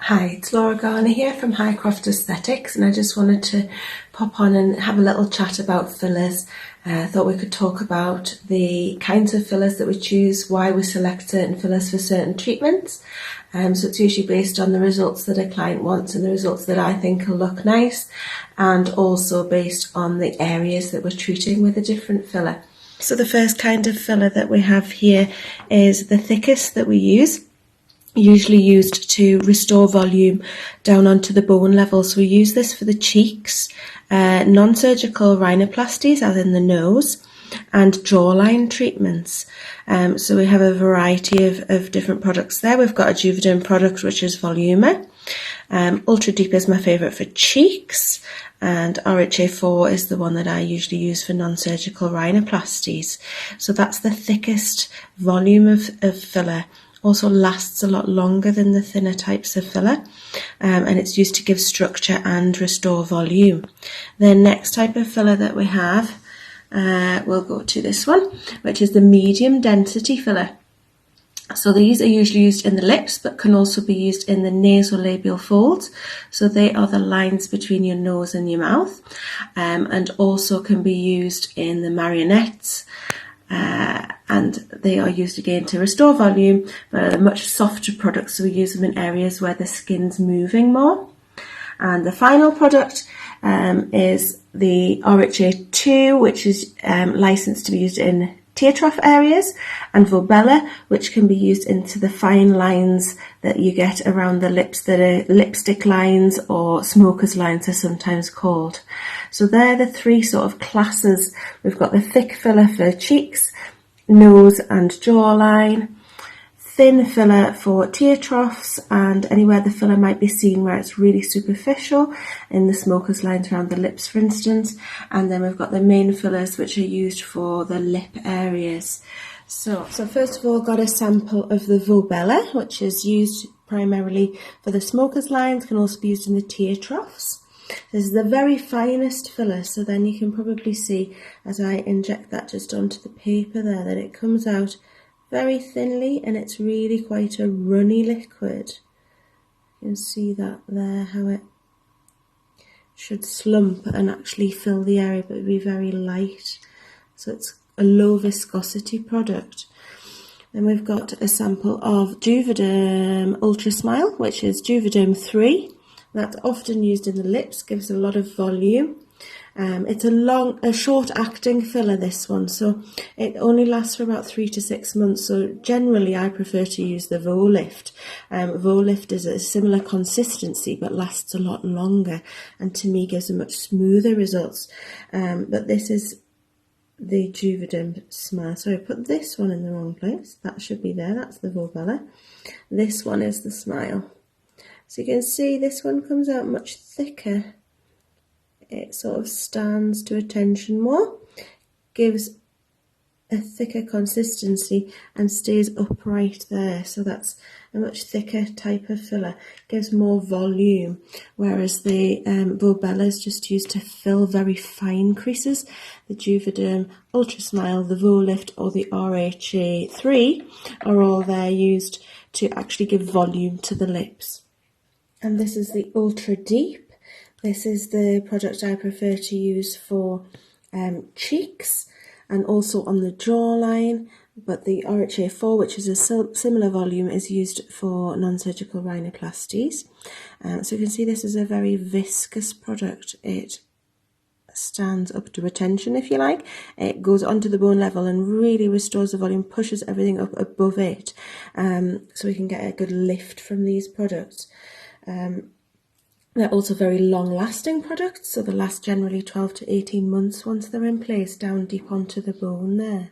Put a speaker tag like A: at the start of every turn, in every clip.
A: Hi, it's Laura Garner here from Highcroft Aesthetics, and I just wanted to pop on and have a little chat about fillers. I thought we could talk about the kinds of fillers that we choose, why we select certain fillers for certain treatments. So it's usually based on the results that a client wants and the results that I think will look nice, and also based on the areas that we're treating with a different filler. So the first kind of filler that we have here is the thickest that we use. Usually used to restore volume down onto the bone level. So we use this for the cheeks, non-surgical rhinoplasties as in the nose, and jawline treatments. So we have a variety of different products there. We've got a Juvederm product which is Voluma. Ultra Deep is my favourite for cheeks, and RHA4 is the one that I usually use for non-surgical rhinoplasties. So that's the thickest volume of filler. Also lasts a lot longer than the thinner types of filler, and it's used to give structure and restore volume. The next type of filler that we have, we'll go to this one, which is the medium density filler. So these are usually used in the lips, but can also be used in the nasolabial folds. So they are the lines between your nose and your mouth, and also can be used in the marionettes. And they are used again to restore volume, but are much softer products, so we use them in areas where the skin's moving more. And the final product is the RHA2, which is licensed to be used in tear trough areas, and Volbella, which can be used into the fine lines that you get around the lips that are lipstick lines, or smoker's lines are sometimes called. So they're the three sort of classes. We've got the thick filler for cheeks, nose and jawline, thin filler for tear troughs and anywhere the filler might be seen where it's really superficial, in the smoker's lines around the lips for instance, and then we've got the main fillers which are used for the lip areas. So first of all, got a sample of the Volbella, which is used primarily for the smoker's lines, can also be used in the tear troughs. This is the very finest filler, so then you can probably see as I inject that just onto the paper there that it comes out very thinly and it's really quite a runny liquid. You can see that there, how it should slump and actually fill the area but be very light. So it's a low viscosity product. Then we've got a sample of Juvederm Ultra Smile, which is Juvederm 3. That's often used in the lips, gives a lot of volume. It's a short-acting filler, this one, so it only lasts for about 3 to 6 months. So generally, I prefer to use the Volift. Volift is a similar consistency, but lasts a lot longer, and to me gives a much smoother results. But this is the Juvederm Smile. So I put this one in the wrong place. That should be there. That's the Volbella. This one is the Smile. So you can see this one comes out much thicker. It sort of stands to attention more, gives a thicker consistency and stays upright there. So that's a much thicker type of filler, gives more volume, whereas the Volbella is just used to fill very fine creases. The Juvederm Ultra Smile, the Volift or the RHA3 are all there used to actually give volume to the lips. And this is the Ultra Deep. This is the product I prefer to use for cheeks and also on the jawline, but the RHA4, which is a similar volume, is used for non-surgical rhinoplasties. So you can see this is a very viscous product. It stands up to attention, if you like. It goes onto the bone level and really restores the volume, pushes everything up above it, so we can get a good lift from these products. They're also very long-lasting products, so they last generally 12 to 18 months once they're in place, down deep onto the bone there.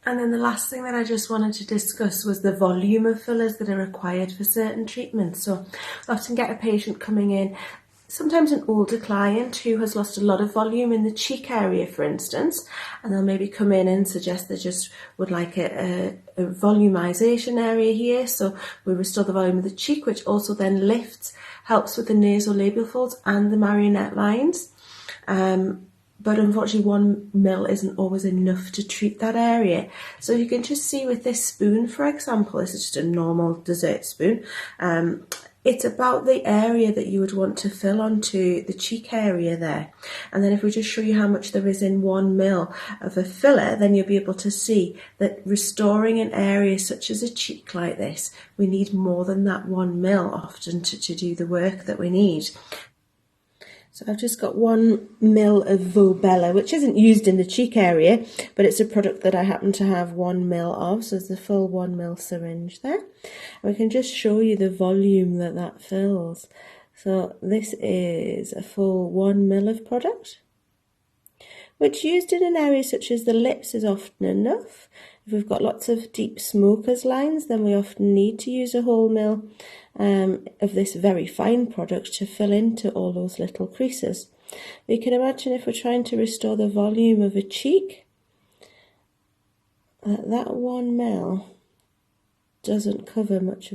A: And then the last thing that I just wanted to discuss was the volume of fillers that are required for certain treatments. So I often get a patient coming in, sometimes an older client who has lost a lot of volume in the cheek area, for instance, and they'll maybe come in and suggest they just would like a volumization area here. So we restore the volume of the cheek, which also then lifts, helps with the nasolabial folds and the marionette lines. But unfortunately 1 ml isn't always enough to treat that area. So you can just see with this spoon, for example, this is just a normal dessert spoon. It's about the area that you would want to fill onto the cheek area there. And then if we just show you how much there is in 1 ml of a filler, then you'll be able to see that restoring an area such as a cheek like this, we need more than that 1 ml often to do the work that we need. So I've just got 1 ml of Vobella, which isn't used in the cheek area, but it's a product that I happen to have 1 ml of, so there's the full 1 ml syringe there. And we can just show you the volume that fills. So this is a full 1 ml of product, which used in an area such as the lips is often enough. If we've got lots of deep smoker's lines, then we often need to use a whole ml of this very fine product to fill into all those little creases. We can imagine if we're trying to restore the volume of a cheek, that 1 ml doesn't cover much.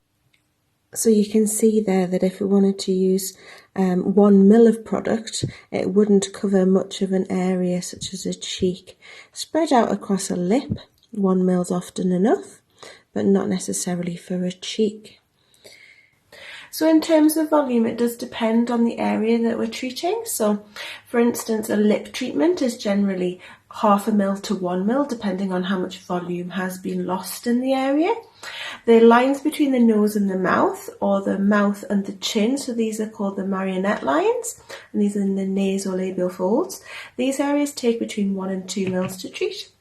A: So you can see there that if we wanted to use 1 ml of product, it wouldn't cover much of an area such as a cheek. Spread out across a lip, 1 ml is often enough, but not necessarily for a cheek. So in terms of volume, it does depend on the area that we're treating. So for instance, a lip treatment is generally 0.5 ml to 1 ml, depending on how much volume has been lost in the area. The lines between the nose and the mouth, or the mouth and the chin, so these are called the marionette lines, and these are in the nasolabial folds. These areas take between 1 and 2 ml to treat.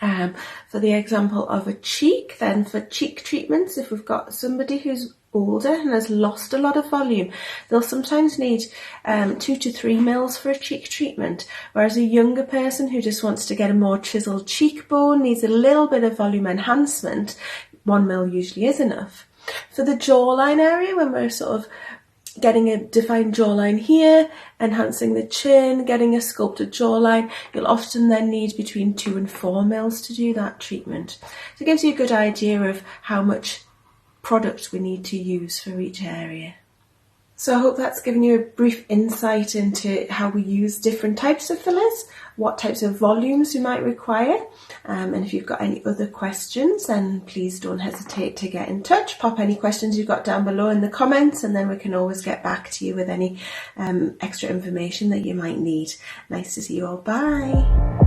A: For the example of a cheek, then for cheek treatments, if we've got somebody who's older and has lost a lot of volume, they'll sometimes need 2 to 3 ml for a cheek treatment, whereas a younger person who just wants to get a more chiseled cheekbone, needs a little bit of volume enhancement, 1 ml usually is enough. For the jawline area, when we're sort of getting a defined jawline here, enhancing the chin, getting a sculpted jawline, you'll often then need between 2 and 4 ml to do that treatment. So it gives you a good idea of how much product we need to use for each area. So I hope that's given you a brief insight into how we use different types of fillers, what types of volumes you might require, and if you've got any other questions, then please don't hesitate to get in touch. Pop any questions you've got down below in the comments, and then we can always get back to you with any extra information that you might need. Nice to see you all. Bye.